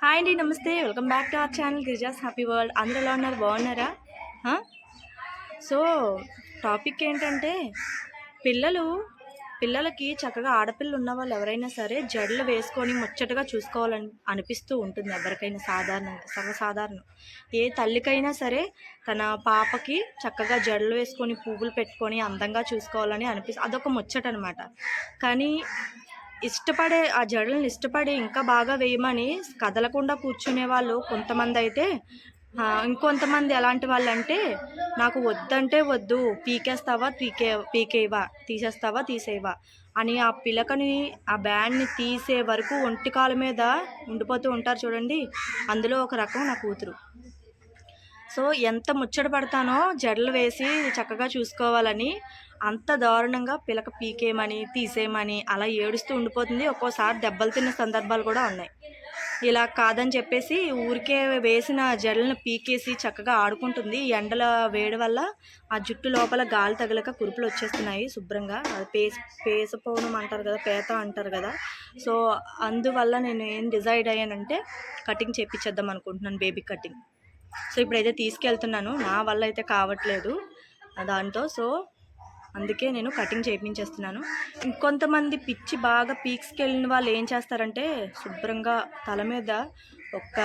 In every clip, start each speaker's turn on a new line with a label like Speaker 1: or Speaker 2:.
Speaker 1: Hi అండి, నమస్తే. Welcome back to our channel Girija's happy world. అందరూ ఎలా ఉన్నారు? బాగున్నారా? సో టాపిక్ ఏంటంటే పిల్లలకి చక్కగా ఆడపిల్లలు ఉన్న వాళ్ళు ఎవరైనా సరే జడలు వేసుకొని ముచ్చటగా చూసుకోవాలని అనిపిస్తూ ఉంటుంది ఎవరికైనా. సర్వసాధారణం. ఏ తల్లికైనా సరే తన పాపకి చక్కగా జడలు వేసుకొని పువ్వులు పెట్టుకొని అందంగా చూసుకోవాలని అదొక ముచ్చట అనమాట. కానీ ఆ జడలను ఇష్టపడి ఇంకా బాగా వేయమని కదలకుండా కూర్చునే వాళ్ళు కొంతమంది అయితే, ఇంకొంతమంది ఎలాంటి వాళ్ళు అంటే, నాకు వద్దంటే వద్దు, పీకేవా, తీసేస్తావా తీసేవా అని ఆ పిలకని, ఆ బ్యాండ్ని తీసే వరకు ఒంటికాల మీద ఉండిపోతూ ఉంటారు చూడండి. అందులో ఒక రకం నా కూతురు. సో ఎంత ముచ్చట పడతానో జడలు వేసి చక్కగా చూసుకోవాలని, అంత దారుణంగా పిలక పీకేయమని తీసేయమని అలా ఏడుస్తూ ఉండిపోతుంది. ఒక్కోసారి దెబ్బలు తిన్న సందర్భాలు కూడా ఉన్నాయి. ఇలా కాదని చెప్పేసి ఊరికే వేసిన జడలను పీకేసి చక్కగా ఆడుకుంటుంది. ఎండల వేడి వల్ల ఆ జుట్టు లోపల గాలి తగలక కురుపులు వచ్చేస్తున్నాయి శుభ్రంగా. అది పేసపోవడం అంటారు కదా, పేత అంటారు కదా. సో అందువల్ల నేను ఏం డిసైడ్ అయ్యానంటే కటింగ్ చేయించేద్దాం అనుకుంటున్నాను, బేబీ కటింగ్. సో ఇప్పుడైతే తీసుకెళ్తున్నాను, నా వల్ల అయితే కావట్లేదు దాంతో. సో అందుకే నేను కటింగ్ చేయించేస్తున్నాను. ఇంకొంతమంది పిచ్చి బాగా పీక్స్కి వెళ్ళిన వాళ్ళు ఏం చేస్తారంటే, శుభ్రంగా తల మీద ఒక్క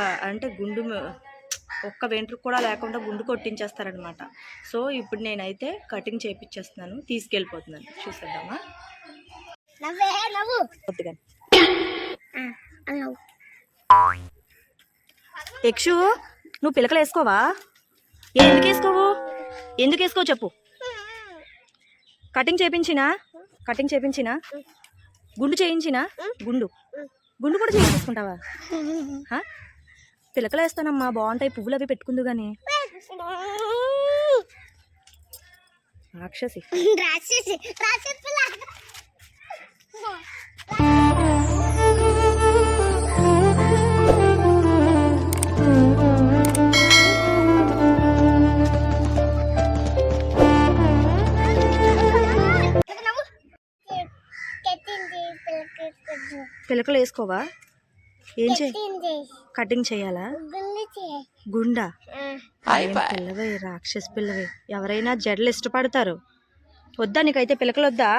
Speaker 1: వెంట్రుకు కూడా లేకుండా గుండు కొట్టించేస్తారనమాట. సో ఇప్పుడు నేనైతే కటింగ్ చేయించేస్తున్నాను, తీసుకెళ్ళిపోతున్నాను. చూసేద్దామా? యక్షు, నువ్వు పిలకలు వేసుకోవా? ఎందుకు వేసుకోవు చెప్పు. కటింగ్ చేయించినా గుండు చేయించినా గుండు కూడా చేయించుకుంటావా? పిలకలు వేస్తానమ్మా, బాగుంటాయి, పువ్వులు అవి పెట్టుకుందు కానీ. రాక్షసి. పిలకలు వేసుకోవా? కటింగ్ చేయాలా? గుండా? పిల్లవే, రాక్షసి పిల్లవే. ఎవరైనా జడలు ఇష్టపడతారు. వద్దా నీకైతే పిలకలు వద్దా?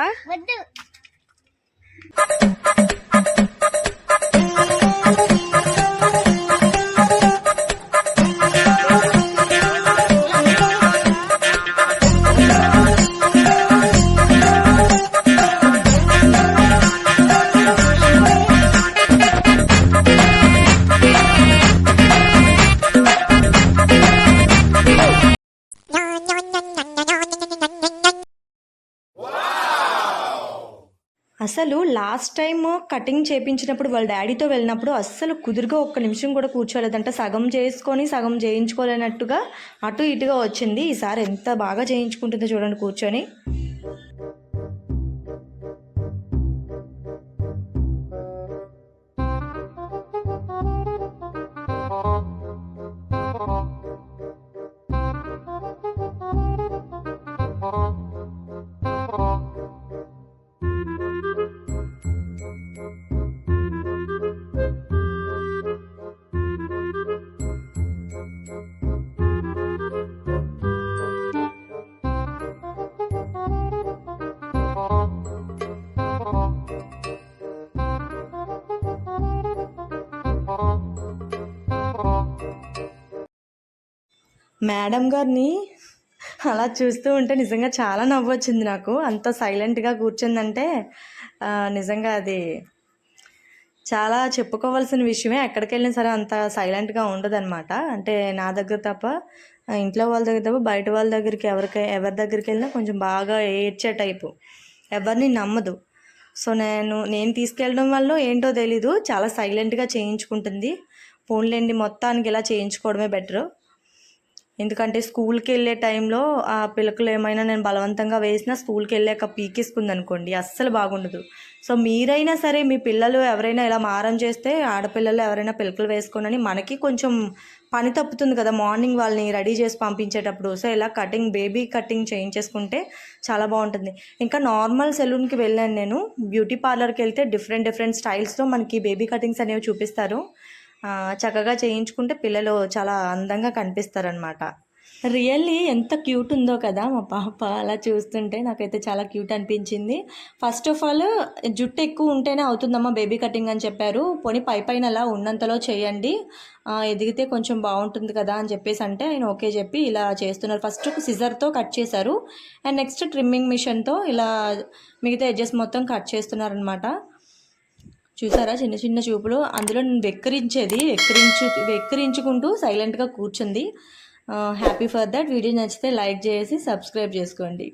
Speaker 1: అసలు లాస్ట్ టైం కటింగ్ చేయించినప్పుడు వాళ్ళ డాడీతో వెళ్ళినప్పుడు అస్సలు కుదురుగా ఒక్క నిమిషం కూడా కూర్చోలేదంట. సగం చేసుకొని సగం చేయించుకోలేనట్టుగా అటు ఇటుగా వచ్చింది. ఈసారి ఎంత బాగా చేయించుకుంటుందో చూడండి కూర్చొని. మేడం గారిని అలా చూస్తూ ఉంటే నిజంగా చాలా నవ్వు వచ్చింది నాకు. అంత సైలెంట్గా కూర్చుందంటే నిజంగా అది చాలా చెప్పుకోవాల్సిన విషయమే. ఎక్కడికి వెళ్ళినా సరే అంత సైలెంట్గా ఉండదు అనమాట. అంటే నా దగ్గర తప్ప, ఇంట్లో వాళ్ళ దగ్గర తప్ప, బయట వాళ్ళ దగ్గరికి ఎవరి దగ్గరికి వెళ్ళినా కొంచెం బాగా ఏడ్చే టైపు, ఎవరిని నమ్మదు. సో నేను తీసుకెళ్ళడం వల్ల ఏంటో తెలీదు, చాలా సైలెంట్గా చేయించుకుంటుంది. ఫోన్లేండి, మొత్తానికి ఇలా చేయించుకోవడమే బెటరు. ఎందుకంటే స్కూల్కి వెళ్ళే టైంలో ఆ పిలకలు ఏమైనా నేను బలవంతంగా వేసినా స్కూల్కి వెళ్ళాక పీకేసుకుంది అనుకోండి, అస్సలు బాగుండదు. సో మీరైనా సరే మీ పిల్లలు ఎవరైనా ఇలా మారం చేస్తే, ఆడపిల్లలు ఎవరైనా పిలకలు వేసుకోనని మనకి కొంచెం పని తప్పుతుంది కదా మార్నింగ్ వాళ్ళని రెడీ చేసి పంపించేటప్పుడు. సో ఇలా బేబీ కటింగ్ చేయించేసుకుంటే చాలా బాగుంటుంది. ఇంకా నార్మల్ సెలూన్కి వెళ్ళాను నేను. బ్యూటీ పార్లర్కి వెళ్తే డిఫరెంట్ స్టైల్స్లో మనకి బేబీ కటింగ్స్ అనేవి చూపిస్తారు. చక్కగా చేయించుకుంటే పిల్లలు చాలా అందంగా కనిపిస్తారనమాట. రియల్లీ ఎంత క్యూట్ ఉందో కదా మా పాప. అలా చూస్తుంటే నాకైతే చాలా క్యూట్ అనిపించింది. ఫస్ట్ ఆఫ్ ఆల్ జుట్టు ఎక్కువ ఉంటేనే అవుతుందమ్మా బేబీ కటింగ్ అని చెప్పారు. పోనీ పైన అలా ఉన్నంతలో చేయండి, ఎదిగితే కొంచెం బాగుంటుంది కదా అని చెప్పేసి అంటే ఆయన ఓకే చెప్పి ఇలా చేస్తున్నారు. ఫస్ట్ సిజర్తో కట్ చేశారు అండ్ నెక్స్ట్ ట్రిమ్మింగ్ మిషన్తో ఇలా మిగతా ఎడ్జెస్ మొత్తం కట్ చేస్తున్నారనమాట. చూసారా చిన్న చిన్న చూపులు. అందులో నేను వెక్కిరించుకుంటూ సైలెంట్గా కూర్చుంది. Happy for that. వీడియో నచ్చితే లైక్ చేసి సబ్స్క్రైబ్ చేసుకోండి.